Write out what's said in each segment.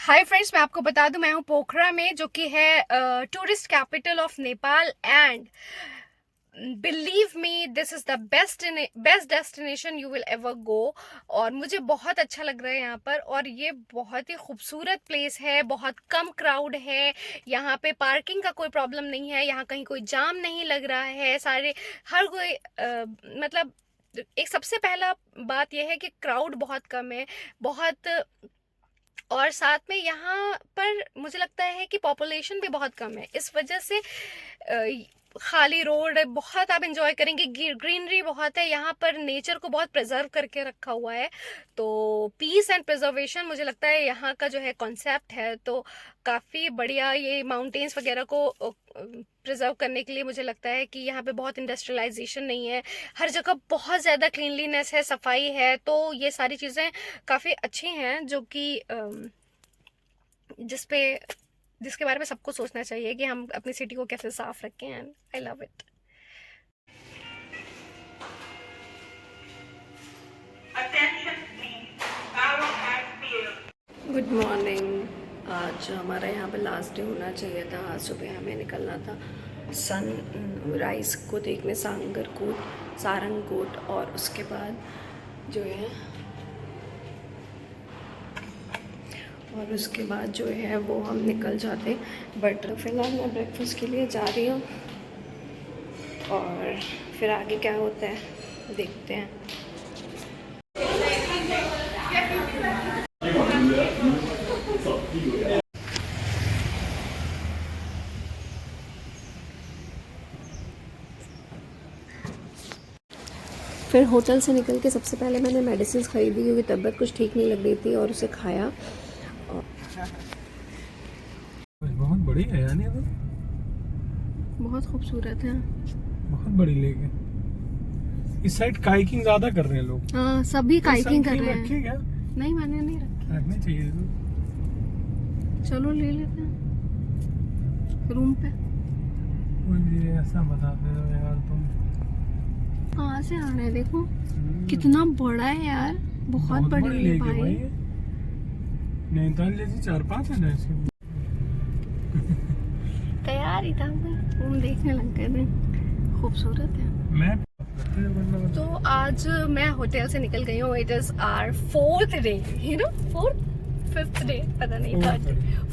Hi friends, मैं आपको बता दूं, मैं हूं पोखरा में, जो कि है tourist capital of Nepal. And believe me, this is the best destination you will ever go. और मुझे बहुत अच्छा लग रहा है यहाँ पर। और ये बहुत ही खूबसूरत प्लेस है, बहुत कम क्राउड है। यहाँ पे पार्किंग का कोई प्रॉब्लम नहीं है, यहाँ कहीं कोई जाम नहीं लग रहा है। सारे हर कोई मतलब एक सबसे पहला बात यह है कि क्राउड बहुत कम है, बहुत। और साथ में यहाँ पर मुझे लगता है कि पॉपुलेशन भी बहुत कम है, इस वजह से खाली रोड है, बहुत आप एंजॉय करेंगे। ग्रीनरी बहुत है यहाँ पर, नेचर को बहुत प्रिजर्व करके रखा हुआ है। तो पीस एंड प्रिजर्वेशन मुझे लगता है यहाँ का जो है कॉन्सेप्ट है, तो काफ़ी बढ़िया। ये माउंटेन्स वगैरह को प्रिजर्व करने के लिए मुझे लगता है कि यहाँ पे बहुत इंडस्ट्रियलाइजेशन नहीं है, हर जगह बहुत ज़्यादा क्लीनलीनेस है, सफाई है। तो ये सारी चीज़ें काफ़ी अच्छी हैं, जो कि जिस पे जिसके बारे में सबको सोचना चाहिए कि हम अपनी सिटी को कैसे साफ रखें। And I love it. Good morning. आज हमारा यहाँ पे लास्ट डे होना चाहिए था। आज सुबह हमें निकलना था सन राइज को देखने सारंगकोट, और उसके बाद जो है वो हम निकल जाते। बट फिलहाल मैं ब्रेकफास्ट के लिए जा रही हूँ, और फिर आगे क्या होता है देखते हैं। फिर होटल से निकल के सबसे पहले मैंने मेडिसिन ख़रीदी, क्योंकि तबीयत कुछ ठीक नहीं लग रही थी, और उसे खाया। बहुत बड़ी है यानी तो बहुत खूबसूरत है, बहुत बड़ी लेक है। इस साइड काइकिंग ज्यादा कर रहे हैं लोग। हाँ, सभी काइकिंग कर रहे हैं। क्या नहीं, मैंने नहीं रखी। रखनी चाहिए तो। चलो ले लेते हैं रूम पे। मुझे ऐसा बताते हो यार तुम। कहाँ से आ रहे हैं? देखो कितना बड़ा है यार, बहुत बड़ी है भाई। नैनीताल जैसी 4-5 है ना ऐसी। तैयार ही था, रूम देखने लग गए थे, खूबसूरत है। मैं तो आज मैं होटल से निकल गई हूँ। It is our fourth day, fifth day, पता नहीं,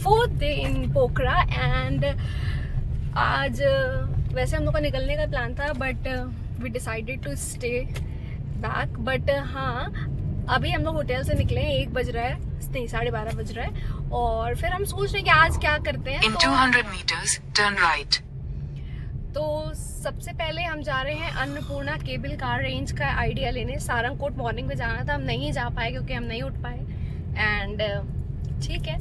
fourth day in Pokhara. And आज वैसे हम लोग का निकलने का प्लान था, but we decided to stay back. But हाँ, अभी हम लोग होटल से निकले हैं, 1 बज रहा है, नहीं 12:30 बज रहा है। और फिर हम सोच रहे हैं कि आज क्या करते हैं। In 200 meters, turn right. तो सबसे पहले हम जा रहे हैं अन्नपूर्णा केबल कार रेंज का आइडिया लेने। सारंगकोट मॉर्निंग में जाना था, हम नहीं जा पाए क्योंकि हम नहीं उठ पाए। एंड ठीक है,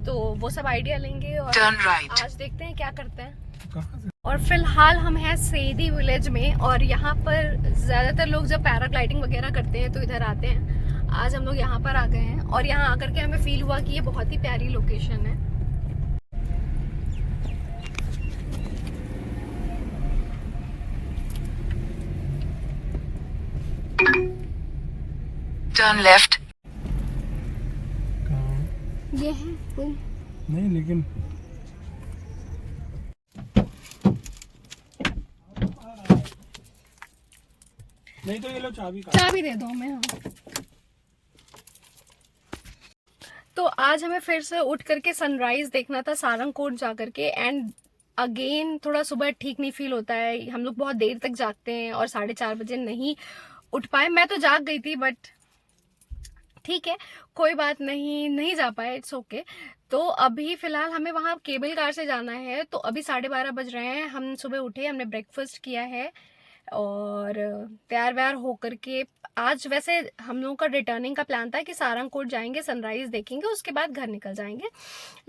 तो वो सब आइडिया लेंगे और Turn right. आज देखते हैं क्या करते हैं। और फिलहाल हम हैं सेदी विलेज में, और यहाँ पर ज़्यादातर लोग जब पैराग्लाइडिंग वगैरह करते हैं तो इधर आते हैं। आज हम लोग यहाँ पर आ गए हैं, और यहाँ आकर के हमें फील हुआ कि ये बहुत ही प्यारी लोकेशन है। Turn left. ये है रूम। नहीं लेकिन नहीं तो ये लो चाबी दे दो हमें। हाँ, तो आज हमें फिर से उठ करके सनराइज देखना था सारंगकोट जा करके। एंड अगेन थोड़ा सुबह ठीक नहीं फील होता है, हम लोग बहुत देर तक जागते हैं और 4:30 बजे नहीं उठ पाए। मैं तो जाग गई थी, बट ठीक है, कोई बात नहीं, नहीं जा पाए, इट्स ओके। तो अभी फिलहाल हमें वहाँ केबल कार से जाना है। तो अभी 12:30 बज रहे हैं, हम सुबह उठे, हमने ब्रेकफास्ट किया है, और तैयार व्यार होकर के आज वैसे हम लोगों का रिटर्निंग का प्लान था कि सारंगकोट जाएंगे, सनराइज देखेंगे, उसके बाद घर निकल जाएंगे।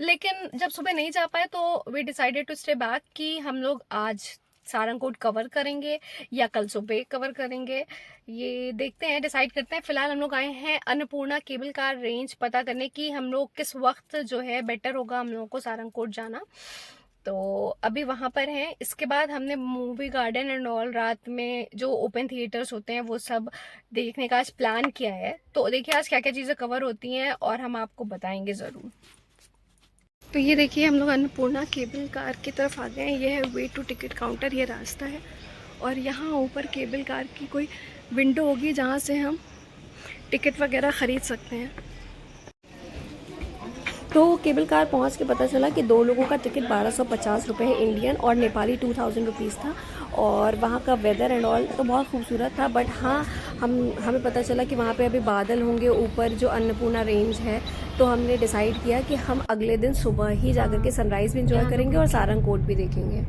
लेकिन जब सुबह नहीं जा पाए तो we decided to stay back, कि हम लोग आज सारंगकोट कवर करेंगे या कल सुबह कवर करेंगे, ये देखते हैं, डिसाइड करते हैं। फिलहाल हम लोग आए हैं अन्नपूर्णा केबल कार रेंज पता करने की हम लोग किस वक्त जो है बेटर होगा हम लोगों को सारंगकोट जाना। तो अभी वहाँ पर हैं। इसके बाद हमने मूवी गार्डन एंड ऑल, रात में जो ओपन थिएटर्स होते हैं वो सब देखने का आज प्लान किया है। तो देखिए आज क्या क्या चीज़ें कवर होती हैं और हम आपको बताएंगे ज़रूर। तो ये देखिए हम लोग अन्नपूर्णा केबल कार की तरफ आ गए हैं। ये है वे टू टिकट काउंटर, ये रास्ता है। और यहाँ ऊपर केबल कार की कोई विंडो होगी जहाँ से हम टिकट वगैरह ख़रीद सकते हैं। तो केबल कार पहुँच के पता चला कि 2 लोगों का टिकट 1250 रुपये है इंडियन, और नेपाली 2000 रुपीज़ था। और वहाँ का वेदर एंड ऑल तो बहुत खूबसूरत था, बट हाँ हमें पता चला कि वहाँ पे अभी बादल होंगे ऊपर जो अन्नपूर्णा रेंज है। तो हमने डिसाइड किया कि हम अगले दिन सुबह ही जाकर के सनराइज़ भी इंजॉय करेंगे और सारंगकोट भी देखेंगे।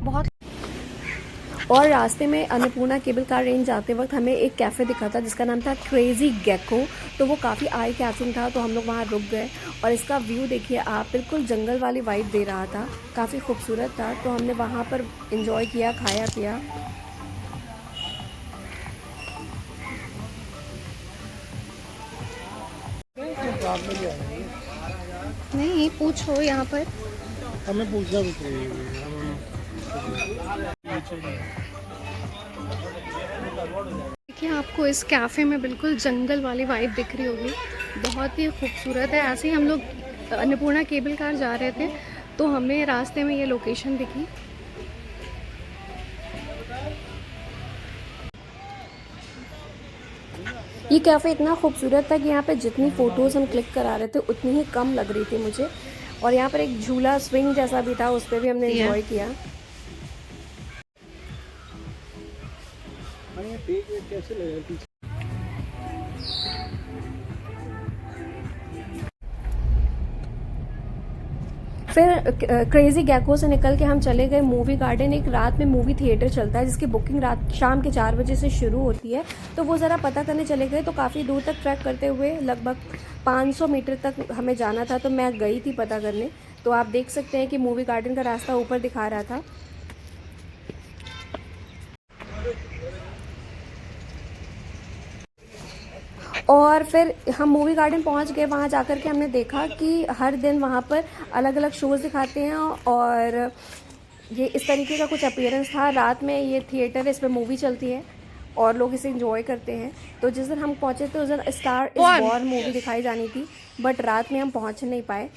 बहुत और रास्ते में अन्नपूर्णा केबल कार रेंज जाते वक्त हमें एक कैफ़े दिखा था जिसका नाम था क्रेजी गेको। तो वो काफ़ी आई कैचिंग था, तो हम लोग वहाँ रुक गए। और इसका व्यू देखिए आप, बिल्कुल जंगल वाली वाइब दे रहा था, काफ़ी खूबसूरत था। तो हमने वहाँ पर इंजॉय किया, खाया पिया। नहीं पूछो यहाँ पर, हमें पूछना भी देखिए आपको इस कैफ़े में बिल्कुल जंगल वाली वाइब दिख रही होगी, बहुत ही खूबसूरत है। ऐसे ही हम लोग अन्नपूर्णा केबल कार जा रहे थे तो हमें रास्ते में ये लोकेशन दिखी। ये कैफ़े इतना खूबसूरत था कि यहाँ पे जितनी फ़ोटोज़ हम क्लिक करा रहे थे उतनी ही कम लग रही थी मुझे। और यहाँ पर एक झूला स्विंग जैसा भी था, उस पर भी हमने एंजॉय किया। कैसे लगा पीछे? फिर क्रेजी गैको से निकल के हम चले गए मूवी गार्डन। एक रात में मूवी थिएटर चलता है जिसकी बुकिंग रात शाम के 4 बजे से शुरू होती है। तो वो ज़रा पता करने चले गए। तो काफ़ी दूर तक ट्रैक करते हुए लगभग 500 मीटर तक हमें जाना था, तो मैं गई थी पता करने। तो आप देख सकते हैं कि मूवी गार्डन का रास्ता ऊपर दिखा रहा था। और फिर हम मूवी गार्डन पहुंच गए। वहां जाकर के हमने देखा कि हर दिन वहां पर अलग अलग शोज़ दिखाते हैं, और ये इस तरीके का कुछ अपीयरेंस था। रात में ये थिएटर है, इस पर मूवी चलती है और लोग इसे एंजॉय करते हैं। तो जिस दिन हम पहुंचे थे उस दिन स्टार इज़ वॉर मूवी दिखाई जानी थी, बट रात में हम पहुंच नहीं पाए।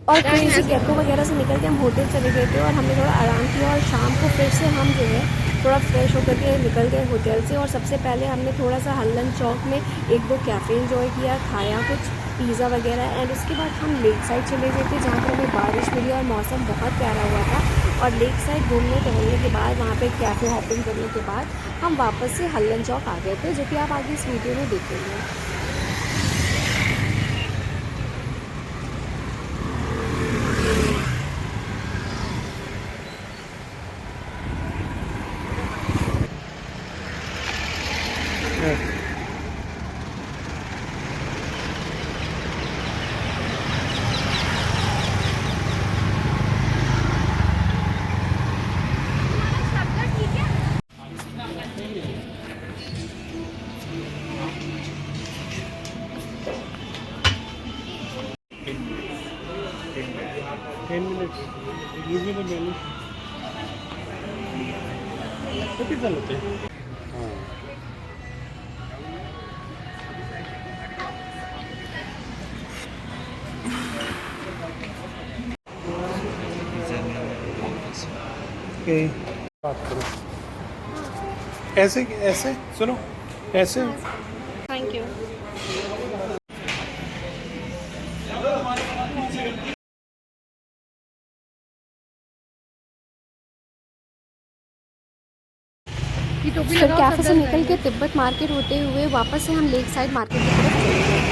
और क्रेजी गेको वगैरह से निकल के हम होटल चले गए थे और हमने थोड़ा आराम किया। और शाम को फिर से हम जो है थोड़ा फ्रेश होकर के निकल गए होटल से। और सबसे पहले हमने थोड़ा सा हल्लन चौक में 1-2 कैफ़े एंजॉय किया, खाया कुछ पिज़्ज़ा वगैरह। एंड उसके बाद हम लेक साइड चले गए थे जहाँ पर हमें बारिश मिली और मौसम बहुत प्यारा हुआ था। और लेक साइड घूमने टहलने के बाद वहाँ पे कैफ़े हॉपिंग करने के बाद हम वापस से हल्लन चौक आ गए थे, जो कि आप आगे इस वीडियो में देखेंगे। कितना लेते हैं? बात करो ऐसे ऐसे, सुनो ऐसे। Thank you. फिर कैफे से निकल के तिब्बत मार्केट होते हुए वापस से हम लेक साइड मार्केट की तरफ चले गए।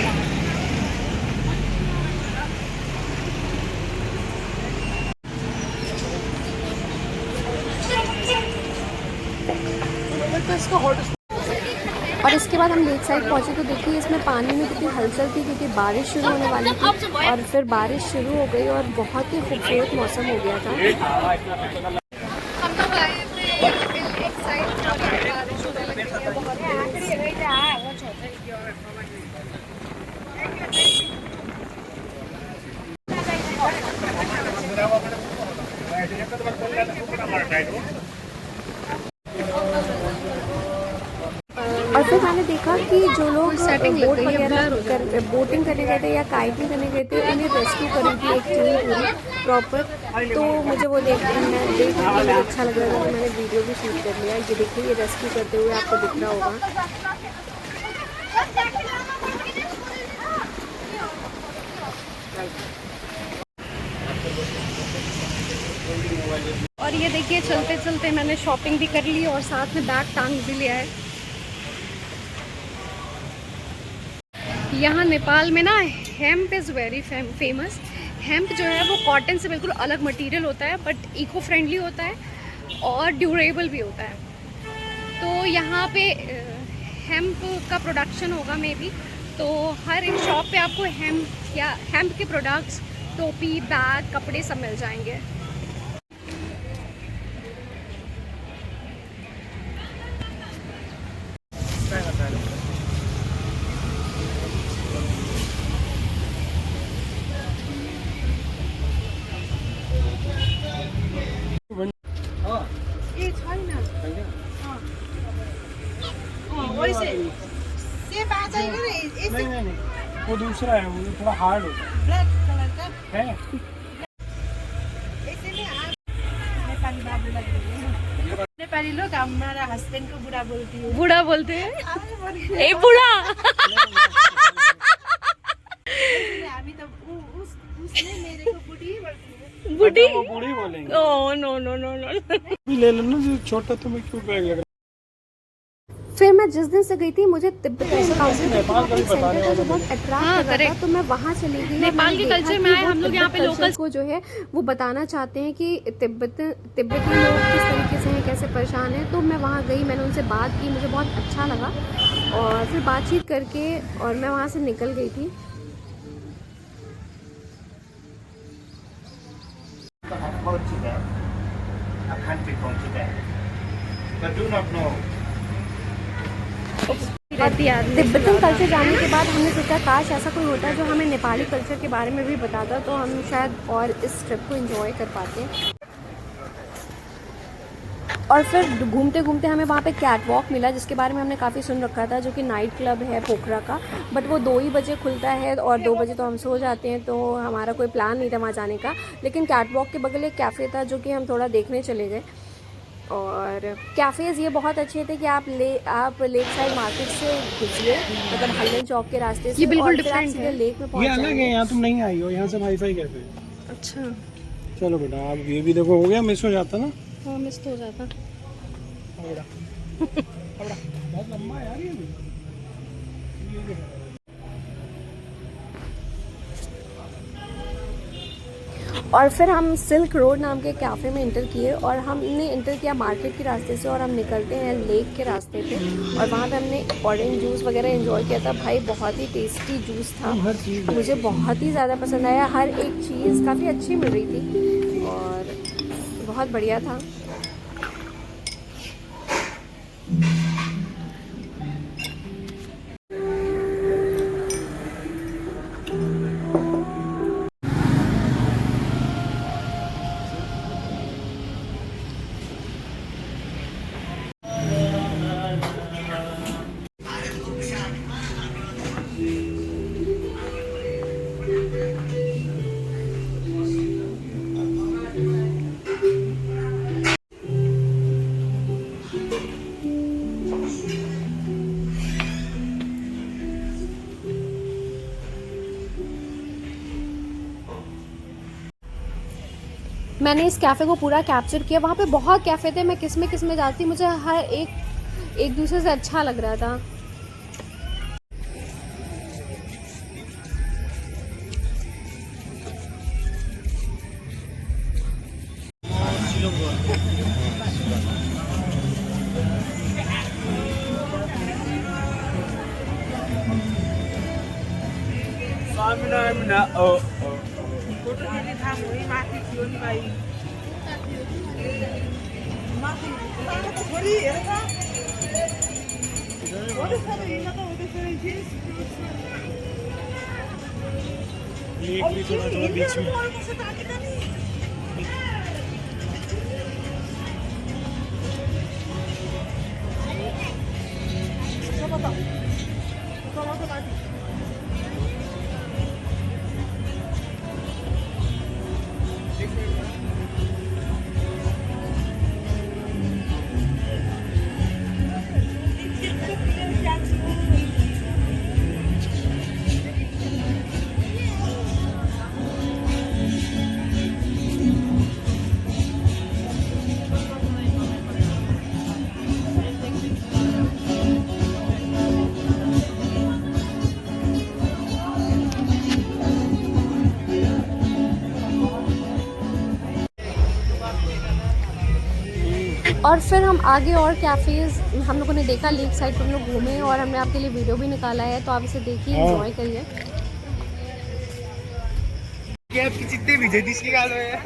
और इसके बाद हम लेक साइड पहुँचे तो देखिए इसमें पानी में कितनी हलचल थी क्योंकि बारिश शुरू होने वाली थी और फिर बारिश शुरू हो गई और बहुत ही खूबसूरत मौसम हो गया था। हम लोग आए थे एक साइड बारिश होने लगी है बहुत और फिर मैंने देखा कि जो लोग सेटिंग लग बोट गई है, वगैरह बोटिंग करने गए थे या काइटिंग करने गए थे उन्हें रेस्क्यू करी थी एक टीम पूरी प्रॉपर। तो मुझे वो देख के मुझे अच्छा लग रहा था तो मैंने वीडियो भी शूट कर लिया। ये देखिए ये रेस्क्यू करते हुए आपको दिख रहा होगा। और ये देखिए चलते चलते मैंने शॉपिंग भी कर ली और साथ में बैग टांग भी लिया है। यहाँ नेपाल में ना hemp is very famous. Hemp जो है वो कॉटन से बिल्कुल अलग मटेरियल होता है बट इको फ्रेंडली होता है और ड्यूरेबल भी होता है। तो यहाँ पे हेम्प का प्रोडक्शन होगा मे बी, तो हर एक शॉप पे आपको हेम्प के प्रोडक्ट्स, टोपी, बैग, कपड़े सब मिल जाएंगे। नहीं, वो दूसरा है, वो थोड़ा हार्ड होता है। ब्लैक कलर का है। नेपाली लोग हमारा हस्बैंड को बुढ़ा बोलती है। बूढ़ा बोलते हैं ए बूढ़ा। अभी तो उसने मेरे को बुढ़ी बोलती है। बूढ़ी वो बूढ़ी बोलेंगे। Oh no no no no. ले लो ना, जो छोटा तुम्हें क्यों बैग लग रहा है? फिर मैं जिस दिन से गई थी मुझे तिब्बत काउंसिल नेपाल का भी बताने वाला बहुत अट्रैक्ट कर रहा था तो मैं वहाँ चली गई। नेपाल के कल्चर में आए हम लोग यहाँ पे लोकल को जो है वो बताना चाहते हैं कि तिब्बती लोग किस तरीके से हैं, कैसे परेशान हैं। तो मैं वहाँ गई, मैंने उनसे बात की, मुझे बहुत अच्छा लगा और फिर बातचीत करके और मैं वहाँ से निकल गई थी। तिब्बतन कल्चर जानने के बाद हमने सोचा काश ऐसा कोई होता जो हमें नेपाली कल्चर के बारे में भी बताता तो हम शायद और इस ट्रिप को एंजॉय कर पाते। और फिर घूमते घूमते हमें वहाँ पे कैट वॉक मिला जिसके बारे में हमने काफ़ी सुन रखा था, जो कि नाइट क्लब है पोखरा का, बट वो 2 ही बजे खुलता है और 2 बजे तो हम सो जाते हैं, तो हमारा कोई प्लान नहीं था वहाँ जाने का। लेकिन कैट वॉक के बगल एक कैफ़े था जो कि हम थोड़ा देखने चले गए। और कैफ़ेज़ ये बहुत अच्छे थे कि आप लेक साइड मार्केट से घुसिए, मतलब हल्दन चौक के रास्ते से, ये बिल्कुल और फिर आप डिफरेंट सीधे है। लेक में पहुंच ये अलग जाएंगे। है, यहाँ तुम नहीं आई हो, यहाँ से वाईफाई कैफे है। अच्छा चलो बेटा, आप ये भी देखो, हो गया, मिस हो जाता ना। हाँ मिस तो हो जाता। बहुत लंबा है यार ये भी। और फिर हम सिल्क रोड नाम के कैफ़े में इंटर किए और हमने इंटर किया मार्केट के रास्ते से और हम निकलते हैं लेक के रास्ते पे। और वहाँ पे हमने ऑरेंज जूस वगैरह एंजॉय किया था। भाई बहुत ही टेस्टी जूस था, हर चीज़ मुझे बहुत ही ज़्यादा पसंद आया। हर एक चीज़ काफ़ी अच्छी मिल रही थी और बहुत बढ़िया था। मैंने इस कैफ़े को पूरा कैप्चर किया। वहाँ पे बहुत कैफ़े थे, मैं किस में जाती, मुझे हर एक दूसरे से अच्छा लग रहा था। लेक भी थोड़ा थोड़ा बीच में और फिर हम आगे और कैफ़ेज़ हम लोगों ने देखा, लेक साइड पर हम लोग घूमे और हमने आपके लिए वीडियो भी निकाला है, तो आप इसे देखिए, एंजॉय करिए। आपकी जितने भी जल्दी से निकाल रहे हैं।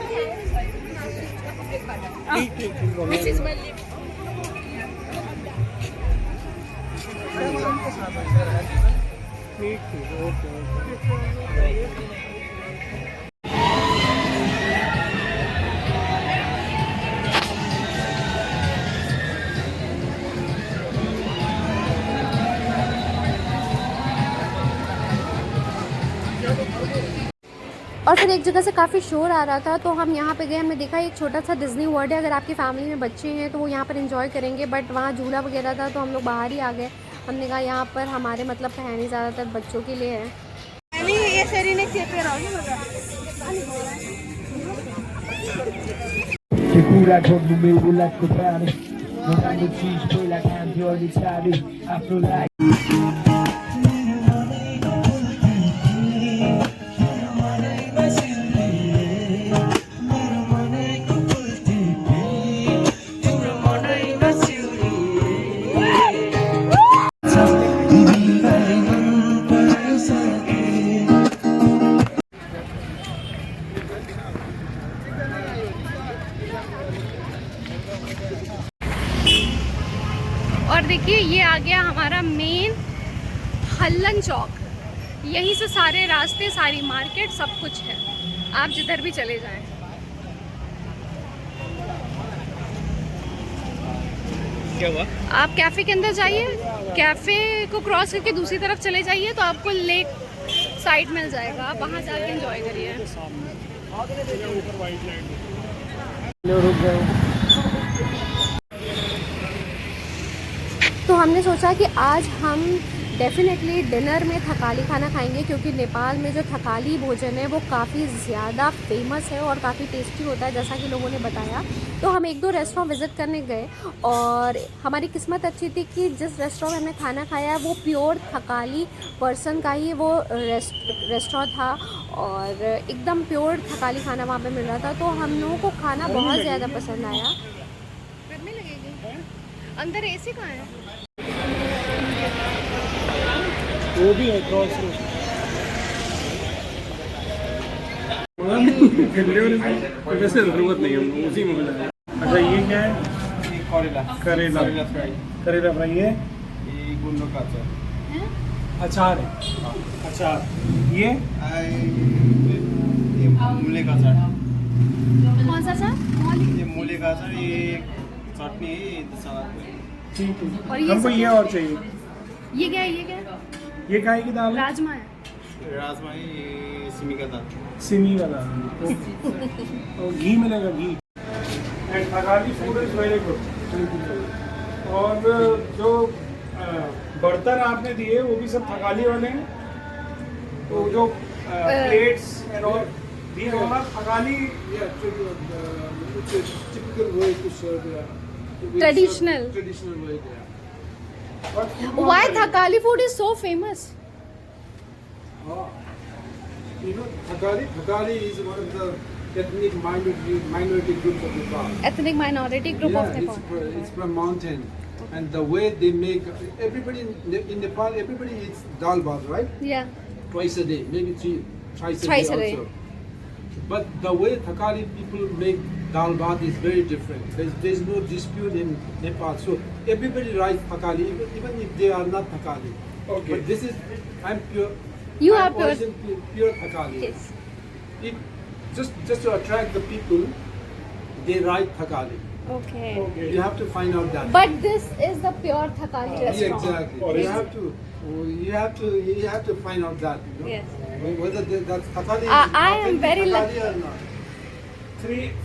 और फिर एक जगह से काफ़ी शोर आ रहा था, तो हम यहाँ पे गए, हमने देखा एक छोटा सा डिज्नी वर्ल्ड है, अगर आपकी फैमिली में बच्चे हैं तो वो यहाँ पर एंजॉय करेंगे, बट वहाँ झूला वगैरह था तो हम लोग बाहर ही आ गए। हमने कहा यहाँ पर हमारे मतलब है नहीं, ज़्यादातर बच्चों के लिए है। ये शरीर ने चेपे रहोगे मजा Segura quando meu moleque pare. Não dá notícia, foi lá que eu disse, afro like. और देखिए ये आ गया हमारा मेन हल्लन चौक। यहीं से सारे रास्ते, सारी मार्केट, सब कुछ है, आप जिधर भी चले जाएं। क्या हुआ? आप कैफ़े के अंदर जाइए, कैफ़े को क्रॉस करके दूसरी तरफ चले जाइए तो आपको लेक साइड मिल जाएगा, आप वहाँ जाके एंजॉय करिए। तो हमने सोचा कि आज हम डेफिनेटली डिनर में थकाली खाना खाएंगे, क्योंकि नेपाल में जो थकाली भोजन है वो काफ़ी ज़्यादा फेमस है और काफ़ी टेस्टी होता है, जैसा कि लोगों ने बताया। तो हम एक दो रेस्टोरेंट विज़िट करने गए और हमारी किस्मत अच्छी थी कि जिस रेस्टोरेंट में हमने खाना खाया वो प्योर थकाली पर्सन का ही वो रेस्टोरेंट था और एकदम प्योर थकाली खाना वहाँ पे मिल रहा था। तो हम लोगों को खाना बहुत ज़्यादा पसंद आया। गर्मी लगेगी, अंदर एसी कहाँ है? वो भी है क्रॉस रोड। वैसे जरूरत नहीं है, उसी में मिला है। अच्छा ये क्या है? करेला फ्राई। करेला फ्राई है, ये गुंडो का अचार है। अचार ये मूले का अचार। कौन सा चाट? ये मूले का अचार, ये चटनी है, सलाद है। ठीक है, और ये हमको सब- ये और चाहिए। ये क्या है? ये क्या है? ये काहे की दाल है? राजमा है। राजमा है, ये सिमी का दाल। सिमी का दाल। और घी मिलेगा, घी। And Thakali food is very good. और जो बर्तन आपने दिए वो भी सब थकाली वाले हैं। तो जो plates and all these all are Thakali. Typical way to serve Traditional. traditional way there. But food Why not very- Thakali food is so famous? You know, Thakali is one of the ethnic minority groups of Nepal. Ethnic minority group of Nepal. It's from mountain, and the way they make everybody in Nepal, everybody eats dal bhat, right? Yeah. twice a day, maybe thrice Thrice a a day day. also. But the way Thakali people make dal bhat is very different. There's no dispute in Nepal. So everybody writes Thakali, even if they are not Thakali. Okay. But this is, I'm pure. You I'm are pure. origin pure Thakali. Yes. It, just to attract the people, they write Thakali. Okay. You have to find out that. But this is the pure Thakali Yeah, restaurant. exactly. You have to find out that. You know? Yes. Whether that's Thakali. I am very Thakali or not.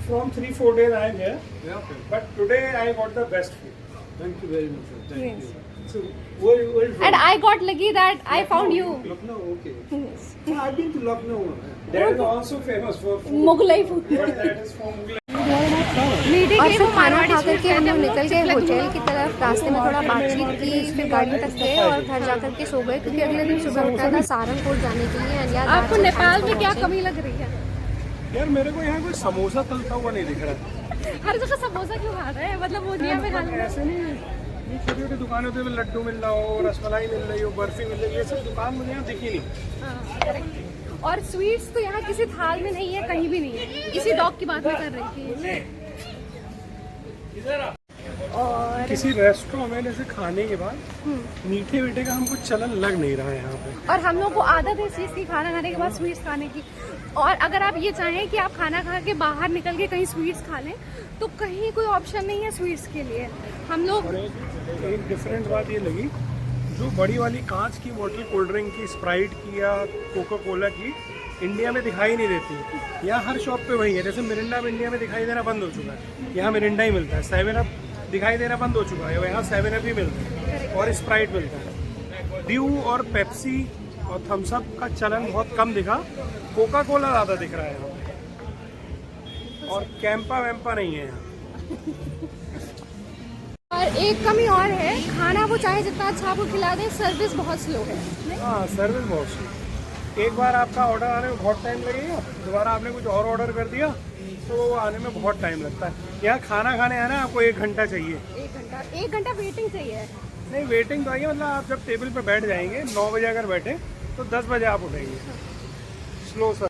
From 3-4 days I am here, Yeah. Okay. but today I got the best food. Thank you very much, sir. Thank Yes. you. So where you from? And I got lucky that I found you. Lucknow. Okay. Yes. Yeah, I've been to Lucknow. That is also famous for food. Mughlai food. But that is from Mughlai. और फिर खाना खा करके हम लोग निकल गए hotel की तरफ। रास्ते में थोड़ा बातचीत की, फिर गाड़ी तक गए और घर जा करके सो गए क्योंकि अगले दिन सुबह उठना था सहारनपुर जाने के लिए। यार आपको नेपाल में क्या कमी लग रही है? यार मेरे को यहाँ कोई समोसा तलता हुआ नहीं दिख रहा। हर जगह समोसा क्यों खा रहे हैं? मतलब मोदिया में खाना ऐसे नहीं, ये छोटी छोटी दुकानें होती है, लड्डू मिल रहा हो, रसमलाई मिल रही हो, बर्फी मिल रही है, ये सब दुकान मुझे यहाँ दिखी नहीं। और स्वीट्स तो यहाँ किसी थाल में नहीं है, कहीं भी नहीं है। इसी डॉग की बात मैं कर रही थी। और किसी रेस्टोरेंट में जैसे खाने के बाद मीठे मीठे का हमको चलन लग नहीं रहा है यहाँ पे। और हम लोग को आदत है इस चीज़ की, खाना खाने के बाद स्वीट्स खाने की। और अगर आप ये चाहें कि आप खाना खा के बाहर निकल के कहीं स्वीट्स खा लें तो कहीं कोई ऑप्शन नहीं है स्वीट्स के लिए। हम लोग और एक डिफरेंट बात ये लगी, जो बड़ी वाली कांच की बोतल कोल्ड ड्रिंक की, स्प्राइट की या कोका कोला की इंडिया में दिखाई नहीं देती। यहाँ हर शॉप पे वही है। जैसे मिरिंडा अब इंडिया में दिखाई देना बंद हो चुका है, यहाँ मिरिंडा ही मिलता है। 7 अप दिखाई देना बंद हो चुका है, यहाँ 7 अप ही मिलता है और स्प्राइट मिलता है। ड्यू और पेप्सी और थम्स अप का चलन बहुत कम दिखा, कोका कोला ज़्यादा दिख रहा है यहाँ पे। और कैंपा वैम्पा नहीं है यहाँ। और एक कमी और है, खाना वो चाहे जितना अच्छा आपको खिला दें, सर्विस बहुत स्लो है। हाँ, सर्विस बहुत सी। एक बार आपका ऑर्डर आने में बहुत टाइम लगेगा, दोबारा आपने कुछ और ऑर्डर कर दिया तो वो आने में बहुत टाइम लगता है। यहाँ खाना खाने आना आपको 1 घंटा चाहिए। 1 घंटा वेटिंग चाहिए। नहीं, वेटिंग तो आइए, मतलब आप जब टेबल पे बैठ जाएंगे 9 बजे अगर बैठे तो 10 बजे आप उठेंगे। Slow service.